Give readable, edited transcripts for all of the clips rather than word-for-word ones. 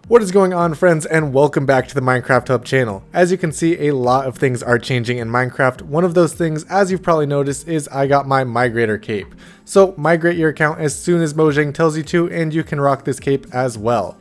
What is going on, friends, and welcome back to the Minecraft Hub channel. As you can see, a lot of things are changing in Minecraft. One of those things, as you've probably noticed, is I got my Migrator cape. So migrate your account as soon as Mojang tells you to, and you can rock this cape as well.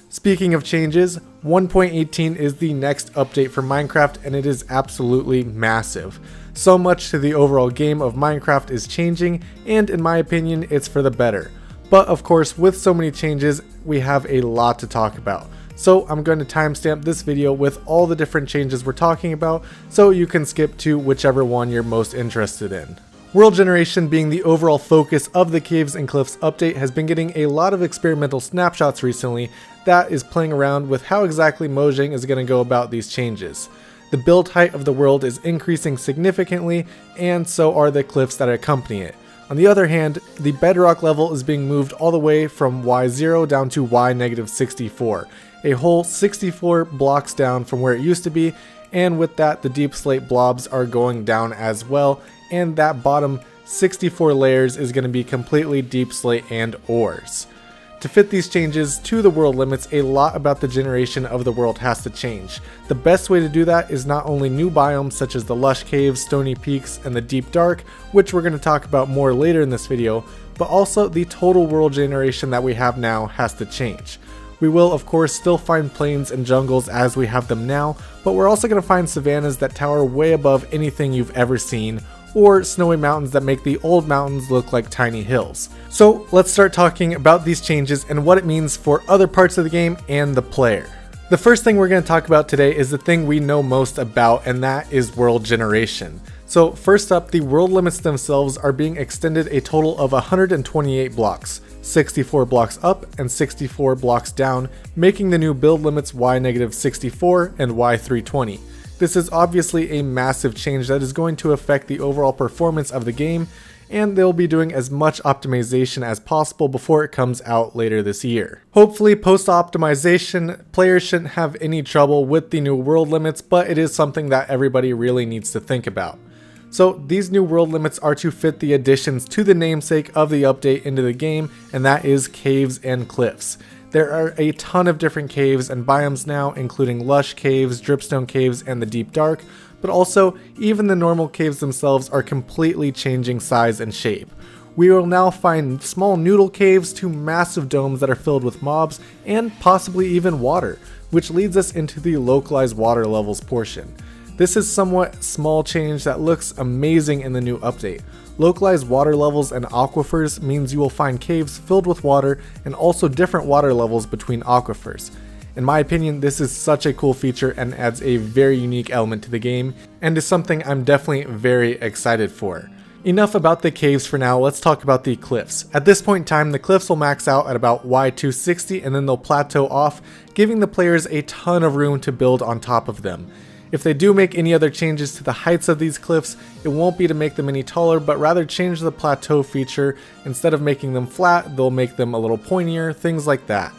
Speaking of changes, 1.18 is the next update for Minecraft, and it is absolutely massive. So much to the overall game of Minecraft is changing, and in my opinion, it's for the better. But of course, with so many changes, we have a lot to talk about. So I'm going to timestamp this video with all the different changes we're talking about, so you can skip to whichever one you're most interested in. World generation being the overall focus of the Caves and Cliffs update has been getting a lot of experimental snapshots recently that is playing around with how exactly Mojang is going to go about these changes. The build height of the world is increasing significantly, and so are the cliffs that accompany it. On the other hand, the bedrock level is being moved all the way from Y0 down to Y-64, a whole 64 blocks down from where it used to be, and with that the deep slate blobs are going down as well, and that bottom 64 layers is going to be completely deep slate and ores. To fit these changes to the world limits, a lot about the generation of the world has to change. The best way to do that is not only new biomes such as the lush caves, stony peaks, and the deep dark, which we're going to talk about more later in this video, but also the total world generation that we have now has to change. We will of course still find plains and jungles as we have them now, but we're also going to find savannas that tower way above anything you've ever seen, or snowy mountains that make the old mountains look like tiny hills. So let's start talking about these changes and what it means for other parts of the game and the player. The first thing we're going to talk about today is the thing we know most about, and that is world generation. So first up, the world limits themselves are being extended a total of 128 blocks, 64 blocks up and 64 blocks down, making the new build limits Y-64 and Y320. This is obviously a massive change that is going to affect the overall performance of the game, and they'll be doing as much optimization as possible before it comes out later this year. Hopefully post-optimization, players shouldn't have any trouble with the new world limits, but it is something that everybody really needs to think about. So these new world limits are to fit the additions to the namesake of the update into the game, and that is caves and cliffs. There are a ton of different caves and biomes now, including lush caves, dripstone caves, and the deep dark, but also even the normal caves themselves are completely changing size and shape. We will now find small noodle caves to massive domes that are filled with mobs and possibly even water, which leads us into the localized water levels portion. This is somewhat small change that looks amazing in the new update. Localized water levels and aquifers means you will find caves filled with water and also different water levels between aquifers. In my opinion, this is such a cool feature and adds a very unique element to the game, and is something I'm definitely very excited for. Enough about the caves for now, let's talk about the cliffs. At this point in time, the cliffs will max out at about Y260 and then they'll plateau off, giving the players a ton of room to build on top of them. If they do make any other changes to the heights of these cliffs, it won't be to make them any taller, but rather change the plateau feature. Instead of making them flat, they'll make them a little pointier, things like that.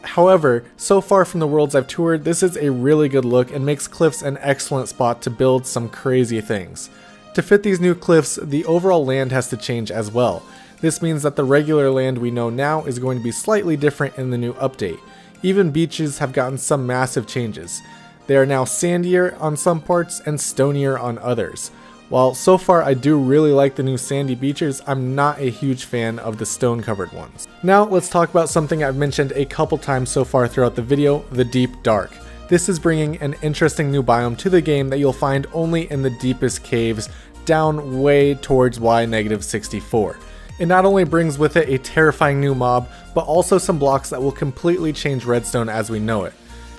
However, so far from the worlds I've toured, this is a really good look and makes cliffs an excellent spot to build some crazy things. To fit these new cliffs, the overall land has to change as well. This means that the regular land we know now is going to be slightly different in the new update. Even beaches have gotten some massive changes. They are now sandier on some parts and stonier on others. While so far I do really like the new sandy beaches, I'm not a huge fan of the stone covered ones. Now let's talk about something I've mentioned a couple times so far throughout the video, the deep dark. This is bringing an interesting new biome to the game that you'll find only in the deepest caves down way towards Y-64. It not only brings with it a terrifying new mob, but also some blocks that will completely change redstone as we know it.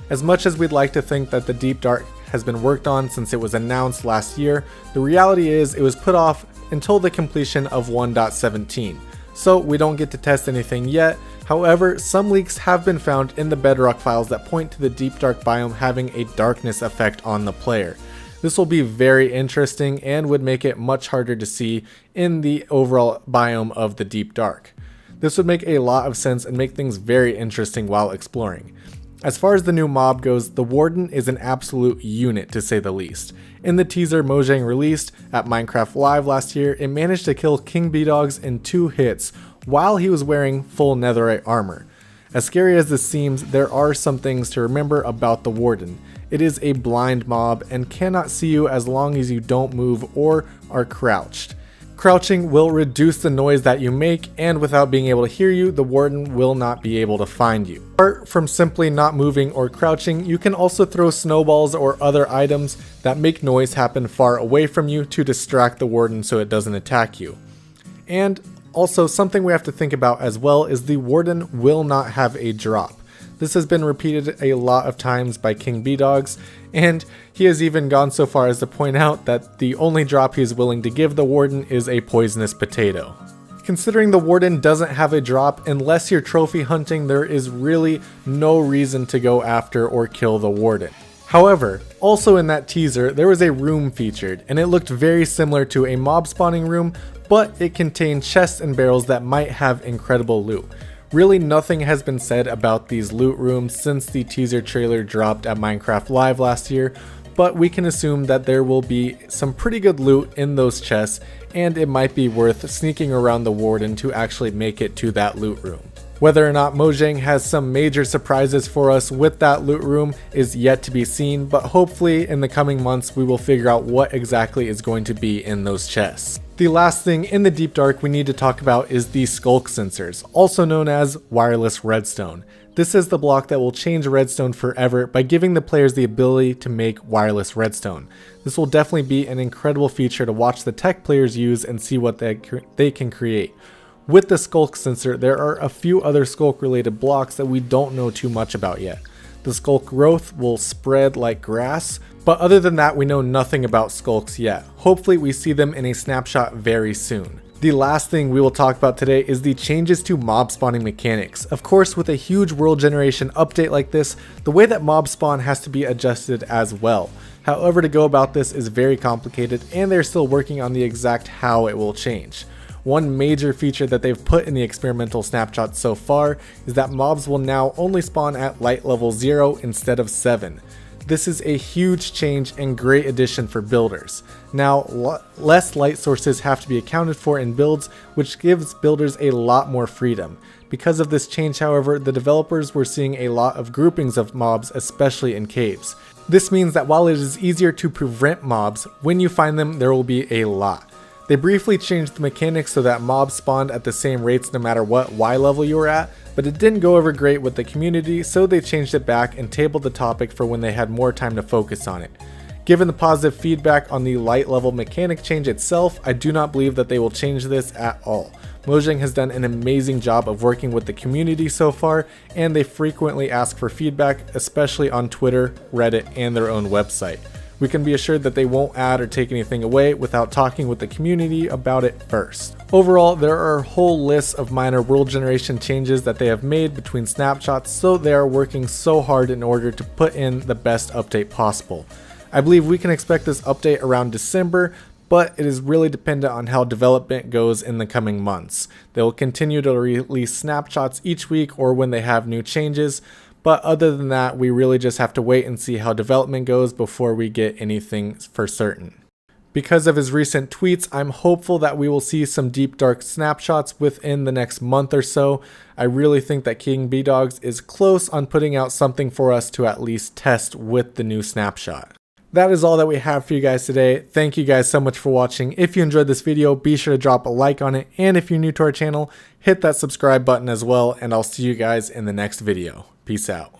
As much as we'd like to think that the deep dark has been worked on since it was announced last year, the reality is it was put off until the completion of 1.17, so we don't get to test anything yet. However, some leaks have been found in the bedrock files that point to the deep dark biome having a darkness effect on the player. This will be very interesting and would make it much harder to see in the overall biome of the deep dark. This would make a lot of sense and make things very interesting while exploring. As far as the new mob goes, the Warden is an absolute unit to say the least. In the teaser Mojang released at Minecraft Live last year, it managed to kill King B-Dogs in 2 hits while he was wearing full netherite armor. As scary as this seems, there are some things to remember about the Warden. It is a blind mob and cannot see you as long as you don't move or are crouched. Crouching will reduce the noise that you make, and without being able to hear you, the Warden will not be able to find you. Apart from simply not moving or crouching, you can also throw snowballs or other items that make noise happen far away from you to distract the Warden so it doesn't attack you. And also, something we have to think about as well is the Warden will not have a drop. This has been repeated a lot of times by King B-Dogs, and he has even gone so far as to point out that the only drop he is willing to give the Warden is a poisonous potato. Considering the Warden doesn't have a drop, unless you're trophy hunting, there is really no reason to go after or kill the Warden. However, also in that teaser, there was a room featured, and it looked very similar to a mob spawning room, but it contained chests and barrels that might have incredible loot. Really nothing has been said about these loot rooms since the teaser trailer dropped at Minecraft Live last year, but we can assume that there will be some pretty good loot in those chests, and it might be worth sneaking around the Warden to actually make it to that loot room. Whether or not Mojang has some major surprises for us with that loot room is yet to be seen, but hopefully in the coming months we will figure out what exactly is going to be in those chests. The last thing in the Deep Dark we need to talk about is the Sculk Sensors, also known as Wireless Redstone. This is the block that will change redstone forever by giving the players the ability to make wireless redstone. This will definitely be an incredible feature to watch the tech players use and see what they can create. With the Sculk Sensor, there are a few other Sculk related blocks that we don't know too much about yet. The Sculk growth will spread like grass, but other than that we know nothing about Sculks yet. Hopefully we see them in a snapshot very soon. The last thing we will talk about today is the changes to mob spawning mechanics. Of course, with a huge world generation update like this, the way that mob spawn has to be adjusted as well. However, to go about this is very complicated, and they're still working on the exact how it will change. One major feature that they've put in the experimental snapshots so far is that mobs will now only spawn at light level 0 instead of 7. This is a huge change and great addition for builders. Now, less light sources have to be accounted for in builds, which gives builders a lot more freedom. Because of this change, however, the developers were seeing a lot of groupings of mobs, especially in caves. This means that while it is easier to prevent mobs, when you find them there will be a lot. They briefly changed the mechanics so that mobs spawned at the same rates no matter what Y level you were at, but it didn't go over great with the community, so they changed it back and tabled the topic for when they had more time to focus on it. Given the positive feedback on the light level mechanic change itself, I do not believe that they will change this at all. Mojang has done an amazing job of working with the community so far, and they frequently ask for feedback, especially on Twitter, Reddit, and their own website. We can be assured that they won't add or take anything away without talking with the community about it first. Overall, there are whole lists of minor world generation changes that they have made between snapshots, so they are working so hard in order to put in the best update possible. I believe we can expect this update around December, but it is really dependent on how development goes in the coming months. They will continue to release snapshots each week or when they have new changes. But other than that, we really just have to wait and see how development goes before we get anything for certain. Because of his recent tweets, I'm hopeful that we will see some Deep Dark snapshots within the next month or so. I really think that King B-Dogs is close on putting out something for us to at least test with the new snapshot. That is all that we have for you guys today. Thank you guys so much for watching. If you enjoyed this video, be sure to drop a like on it. And if you're new to our channel, hit that subscribe button as well. And I'll see you guys in the next video. Peace out.